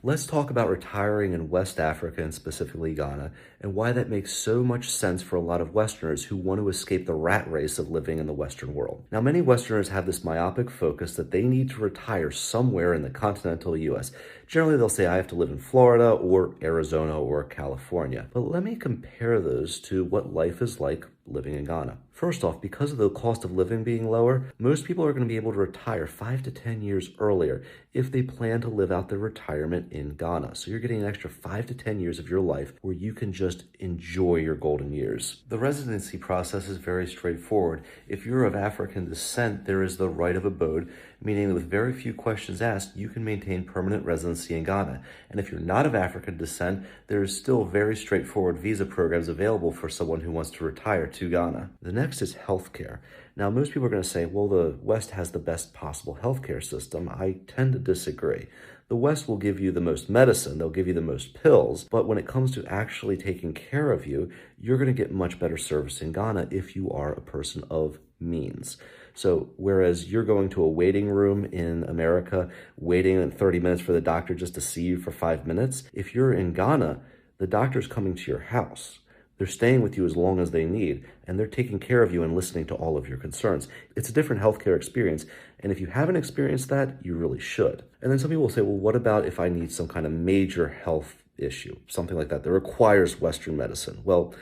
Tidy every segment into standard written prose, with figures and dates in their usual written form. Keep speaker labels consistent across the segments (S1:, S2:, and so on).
S1: Let's talk about retiring in West Africa and specifically Ghana, and why that makes so much sense for a lot of Westerners who want to escape the rat race of living in the Western world. Now, many Westerners have this myopic focus that they need to retire somewhere in the continental US. Generally, they'll say, I have to live in Florida or Arizona or California. But let me compare those to what life is like living in Ghana. First off, because of the cost of living being lower, most people are going to be able to retire 5 to 10 years earlier if they plan to live out their retirement in Ghana. So you're getting an extra 5 to 10 years of your life where you can just enjoy your golden years. The residency process is very straightforward. If you're of African descent, there is the right of abode, meaning that with very few questions asked, you can maintain permanent residency in Ghana. And if you're not of African descent, there is still very straightforward visa programs available for someone who wants to retire to Ghana. The next is healthcare. Now, most people are going to say, well, the West has the best possible healthcare system. I tend to disagree. The West will give you the most medicine, they'll give you the most pills, but when it comes to actually taking care of you, you're going to get much better service in Ghana if you are a person of means. So whereas you're going to a waiting room in America, waiting in 30 minutes for the doctor just to see you for 5 minutes, if you're in Ghana, the doctor's coming to your house. They're staying with you as long as they need, and they're taking care of you and listening to all of your concerns. It's a different healthcare experience, and if you haven't experienced that, you really should. And then some people will say, well, what about if I need some kind of major health issue, something like that requires Western medicine? Well,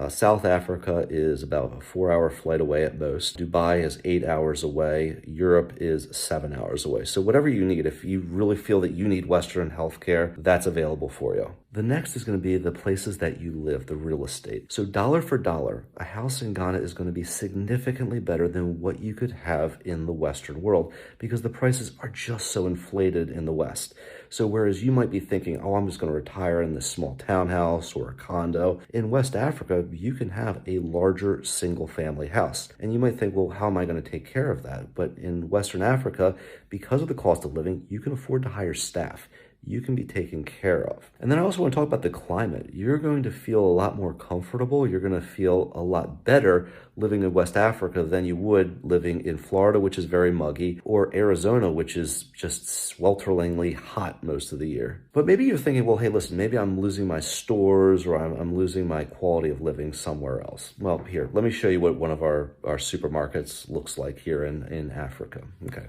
S1: South Africa is about a 4-hour flight away at most. Dubai is 8 hours away. Europe is 7 hours away. So whatever you need, if you really feel that you need Western healthcare, that's available for you. The next is going to be the places that you live, the real estate. So dollar for dollar, a house in Ghana is going to be significantly better than what you could have in the Western world because the prices are just so inflated in the West. So whereas you might be thinking, oh, I'm just going to retire in this small townhouse or a condo, in West Africa, you can have a larger single family house. And you might think, well, how am I going to take care of that? But in Western Africa, because of the cost of living, you can afford to hire staff. You can be taken care of. And then I also want to talk about the climate. You're going to feel a lot more comfortable. You're going to feel a lot better living in West Africa than you would living in Florida, which is very muggy, or Arizona, which is just swelteringly hot most of the year. But maybe you're thinking, well, hey, listen, maybe I'm losing my stores or I'm losing my quality of living somewhere else. Well, here, let me show you what one of our supermarkets looks like here in Africa. Okay.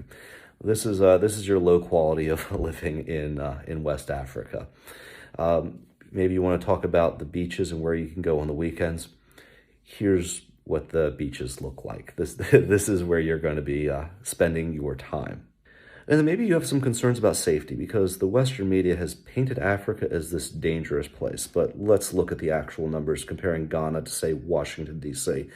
S1: This is your low quality of living in West Africa. Maybe you want to talk about the beaches and where you can go on the weekends. Here's what the beaches look like. This is where you're going to be spending your time. And then maybe you have some concerns about safety because the Western media has painted Africa as this dangerous place. But let's look at the actual numbers comparing Ghana to, say, Washington, D.C.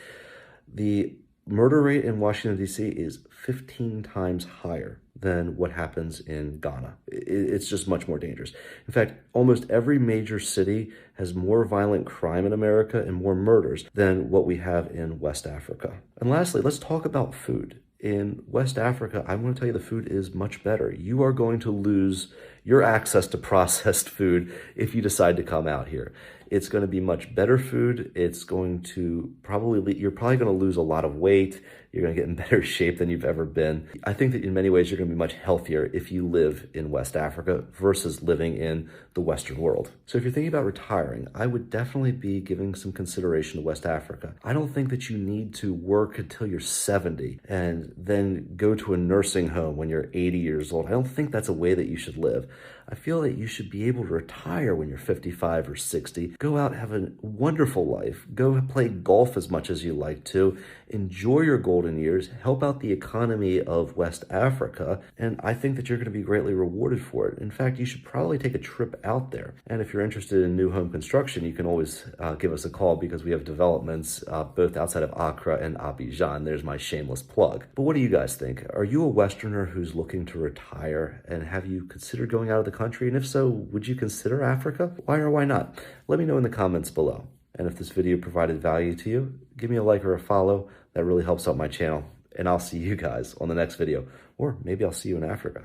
S1: The murder rate in Washington, D.C. is 15 times higher than what happens in Ghana. It's just much more dangerous. In fact, almost every major city has more violent crime in America and more murders than what we have in West Africa. And lastly, let's talk about food. In West Africa, I'm going to tell you the food is much better. You are going to lose your access to processed food if you decide to come out here. It's going to be much better food. It's going to you're probably going to lose a lot of weight. You're going to get in better shape than you've ever been. I think that in many ways, you're going to be much healthier if you live in West Africa versus living in the Western world. So if you're thinking about retiring, I would definitely be giving some consideration to West Africa. I don't think that you need to work until you're 70 and then go to a nursing home when you're 80 years old. I don't think that's a way that you should live. I feel that you should be able to retire when you're 55 or 60, go out, have a wonderful life, go play golf as much as you like to, enjoy your golden years, help out the economy of West Africa, and I think that you're going to be greatly rewarded for it. In fact, you should probably take a trip out there. And if you're interested in new home construction, you can always give us a call because we have developments both outside of Accra and Abidjan. There's my shameless plug. But what do you guys think? Are you a Westerner who's looking to retire, and have you considered going out of the country? And if so, would you consider Africa? Why or why not? Let me know in the comments below. And if this video provided value to you, give me a like or a follow. That really helps out my channel. And I'll see you guys on the next video. Or maybe I'll see you in Africa.